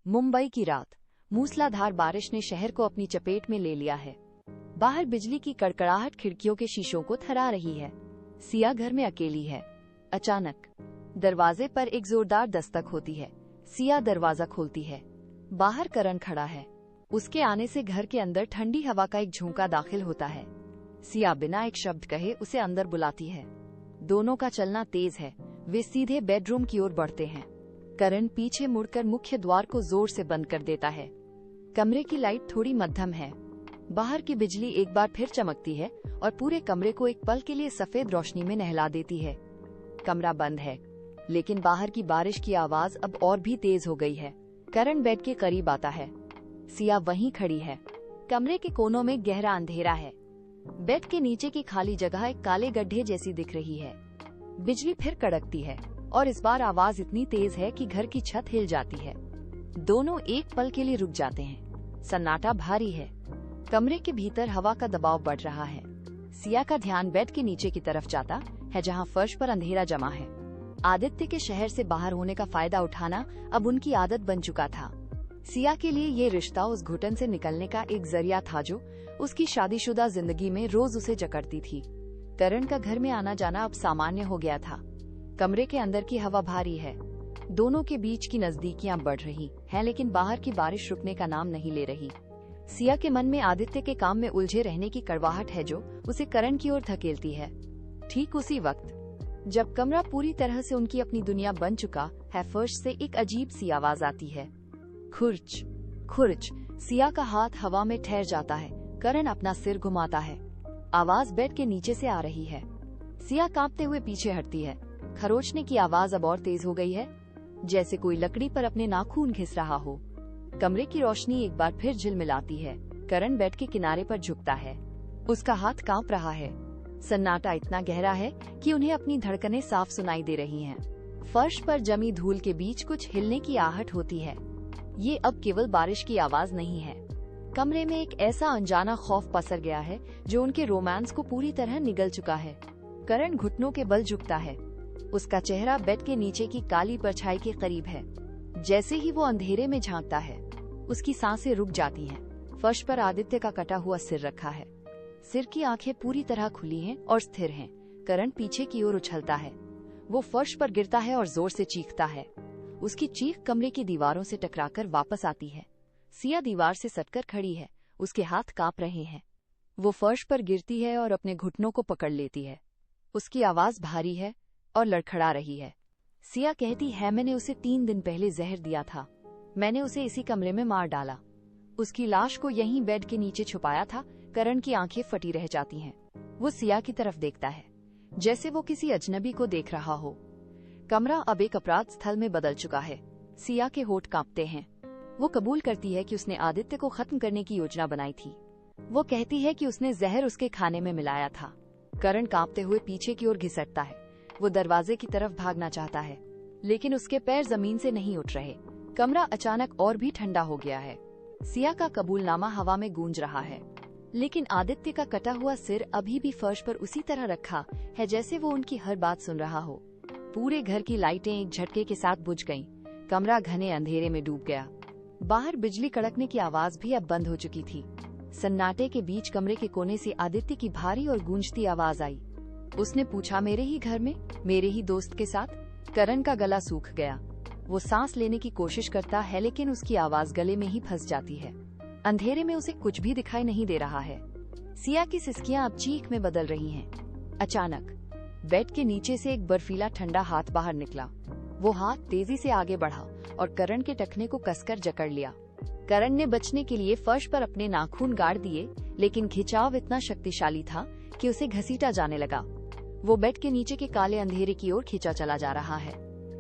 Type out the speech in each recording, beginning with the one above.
मुंबई की रात। मूसलाधार बारिश ने शहर को अपनी चपेट में ले लिया है। बाहर बिजली की कड़कड़ाहट खिड़कियों के शीशों को थरा रही है। सिया घर में अकेली है। अचानक दरवाजे पर एक जोरदार दस्तक होती है। सिया दरवाजा खोलती है। बाहर करण खड़ा है। उसके आने से घर के अंदर ठंडी हवा का एक झोंका दाखिल होता है। सिया बिना एक शब्द कहे उसे अंदर बुलाती है। दोनों का चलना तेज है। वे सीधे बेडरूम की ओर बढ़ते हैं। करण पीछे मुड़कर मुख्य द्वार को जोर से बंद कर देता है। कमरे की लाइट थोड़ी मध्यम है। बाहर की बिजली एक बार फिर चमकती है और पूरे कमरे को एक पल के लिए सफेद रोशनी में नहला देती है। कमरा बंद है, लेकिन बाहर की बारिश की आवाज अब और भी तेज हो गई है। करण बेड के करीब आता है। सिया वहीं खड़ी है। कमरे के कोनों में गहरा अंधेरा है। बेड के नीचे की खाली जगह एक काले गड्ढे जैसी दिख रही है। बिजली फिर कड़कती है और इस बार आवाज इतनी तेज है कि घर की छत हिल जाती है। दोनों एक पल के लिए रुक जाते हैं। सन्नाटा भारी है। कमरे के भीतर हवा का दबाव बढ़ रहा है। सिया का ध्यान बेड के नीचे की तरफ जाता है, जहां फर्श पर अंधेरा जमा है। आदित्य के शहर से बाहर होने का फायदा उठाना अब उनकी आदत बन चुका था। सिया के लिए ये रिश्ता उस घुटन से निकलने का एक जरिया था जो उसकी शादीशुदा जिंदगी में रोज उसे जकड़ती थी। करण का घर में आना जाना अब सामान्य हो गया था। कमरे के अंदर की हवा भारी है। दोनों के बीच की नजदीकियां बढ़ रही हैं, लेकिन बाहर की बारिश रुकने का नाम नहीं ले रही। सिया के मन में आदित्य के काम में उलझे रहने की कड़वाहट है जो उसे करण की ओर धकेलती है। ठीक उसी वक्त जब कमरा पूरी तरह से उनकी अपनी दुनिया बन चुका है, फर्श से एक अजीब सी आवाज आती है। खुर्च खुर्च। सिया का हाथ हवा में ठहर जाता है। करण अपना सिर घुमाता है। आवाज बेड के नीचे से आ रही है। सिया कांपते हुए पीछे हटती है। खरोचने की आवाज अब और तेज हो गई है, जैसे कोई लकड़ी पर अपने नाखून घिस रहा हो। कमरे की रोशनी एक बार फिर झिलमिलाती है। करण बेड के किनारे पर झुकता है। उसका हाथ कांप रहा है। सन्नाटा इतना गहरा है कि उन्हें अपनी धड़कनें साफ सुनाई दे रही हैं। फर्श पर जमी धूल के बीच कुछ हिलने की आहट होती है। ये अब केवल बारिश की आवाज नहीं है। कमरे में एक ऐसा अनजाना खौफ पसर गया है जो उनके रोमांस को पूरी तरह निगल चुका है। करण घुटनों के बल झुकता है। उसका चेहरा बेड के नीचे की काली परछाई के करीब है। जैसे ही वो अंधेरे में झांकता है, उसकी सांसें रुक जाती हैं। फर्श पर आदित्य का कटा हुआ सिर रखा है। सिर की आंखें पूरी तरह खुली हैं और स्थिर हैं। करण पीछे की ओर उछलता है। वो फर्श पर गिरता है और जोर से चीखता है। उसकी चीख कमरे की दीवारों से टकराकर वापस आती है। सिया दीवार से सटकर खड़ी है। उसके हाथ कांप रहे हैं। वो फर्श पर गिरती है और अपने घुटनों को पकड़ लेती है। उसकी आवाज भारी है और लड़खड़ा रही है। सिया कहती है, मैंने उसे 3 दिन पहले जहर दिया था। मैंने उसे इसी कमरे में मार डाला। उसकी लाश को यहीं बेड के नीचे छुपाया था। करण की आंखें फटी रह जाती हैं। वो सिया की तरफ देखता है, जैसे वो किसी अजनबी को देख रहा हो। कमरा अब एक अपराध स्थल में बदल चुका है। सिया के होंठ कांपते हैं। वो कबूल करती है कि उसने आदित्य को खत्म करने की योजना बनाई थी। वो कहती है कि उसने जहर उसके खाने में मिलाया था। करण कांपते हुए पीछे की ओर घिसटता है। वो दरवाजे की तरफ भागना चाहता है, लेकिन उसके पैर जमीन से नहीं उठ रहे। कमरा अचानक और भी ठंडा हो गया है। सिया का कबूलनामा हवा में गूंज रहा है, लेकिन आदित्य का कटा हुआ सिर अभी भी फर्श पर उसी तरह रखा है जैसे वो उनकी हर बात सुन रहा हो। पूरे घर की लाइटें एक झटके के साथ बुझ गईं। कमरा घने अंधेरे में डूब गया। बाहर बिजली कड़कने की आवाज भी अब बंद हो चुकी थी। सन्नाटे के बीच कमरे के कोने से आदित्य की भारी और गूंजती आवाज आई। उसने पूछा, मेरे ही घर में, मेरे ही दोस्त के साथ? करण का गला सूख गया। वो सांस लेने की कोशिश करता है, लेकिन उसकी आवाज गले में ही फंस जाती है। अंधेरे में उसे कुछ भी दिखाई नहीं दे रहा है। सिया की सिसकियां अब चीख में बदल रही हैं। अचानक बेड के नीचे से एक बर्फीला ठंडा हाथ बाहर निकला। वो हाथ तेजी से आगे बढ़ा और करण के टखने को कसकर जकड़ लिया। करण ने बचने के लिए फर्श पर अपने नाखून गाड़ दिए, लेकिन खिंचाव इतना शक्तिशाली था कि उसे घसीटा जाने लगा। वो बेड के नीचे के काले अंधेरे की ओर खींचा चला जा रहा है।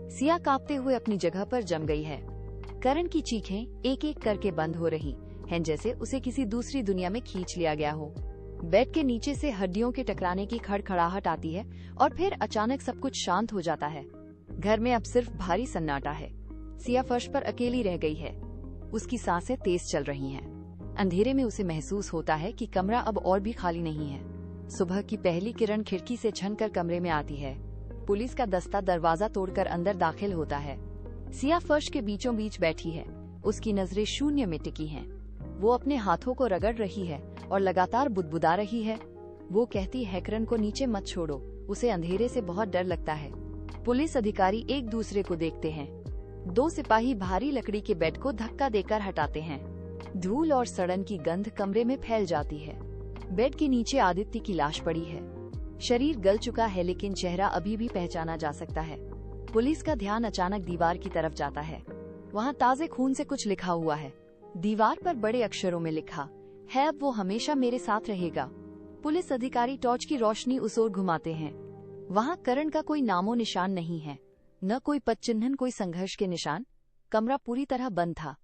सिया कांपते हुए अपनी जगह पर जम गई है। करण की चीखें एक एक करके बंद हो रही हैं, जैसे उसे किसी दूसरी दुनिया में खींच लिया गया हो। बेड के नीचे से हड्डियों के टकराने की खड़खड़ाहट आती है और फिर अचानक सब कुछ शांत हो जाता है। घर में अब सिर्फ भारी सन्नाटा है। सिया फर्श पर अकेली रह गई है। उसकी सांसें तेज चल रही हैं। अंधेरे में उसे महसूस होता है कि कमरा अब और भी खाली नहीं है। सुबह की पहली किरण खिड़की से छनकर कमरे में आती है। पुलिस का दस्ता दरवाजा तोड़कर अंदर दाखिल होता है। सिया फर्श के बीचों बीच बैठी है। उसकी नजरें शून्य में टिकी हैं। वो अपने हाथों को रगड़ रही है और लगातार बुदबुदा रही है। वो कहती है, करण को नीचे मत छोड़ो, उसे अंधेरे से बहुत डर लगता है। पुलिस अधिकारी एक दूसरे को देखते हैं। 2 सिपाही भारी लकड़ी के बेड को धक्का देकर हटाते हैं। धूल और सड़न की गंध कमरे में फैल जाती है। बेड के नीचे आदित्य की लाश पड़ी है। शरीर गल चुका है लेकिन चेहरा अभी भी पहचाना जा सकता है। पुलिस का ध्यान अचानक दीवार की तरफ जाता है। वहाँ ताजे खून से कुछ लिखा हुआ है। दीवार पर बड़े अक्षरों में लिखा है, अब वो हमेशा मेरे साथ रहेगा। पुलिस अधिकारी टॉर्च की रोशनी उस ओर घुमाते हैं। वहाँ करण का कोई नामो निशान नहीं है, न कोई पदचिन्ह, कोई संघर्ष के निशान। कमरा पूरी तरह बंद था।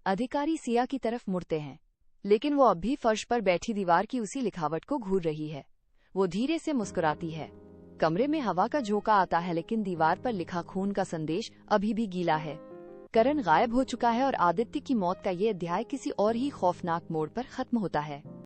अधिकारी सिया की तरफ मुड़ते हैं, लेकिन वो अब भी फर्श पर बैठी दीवार की उसी लिखावट को घूर रही है। वो धीरे से मुस्कुराती है। कमरे में हवा का झोंका आता है लेकिन दीवार पर लिखा खून का संदेश अभी भी गीला है। करण गायब हो चुका है और आदित्य की मौत का ये अध्याय किसी और ही खौफनाक मोड़ पर खत्म होता है।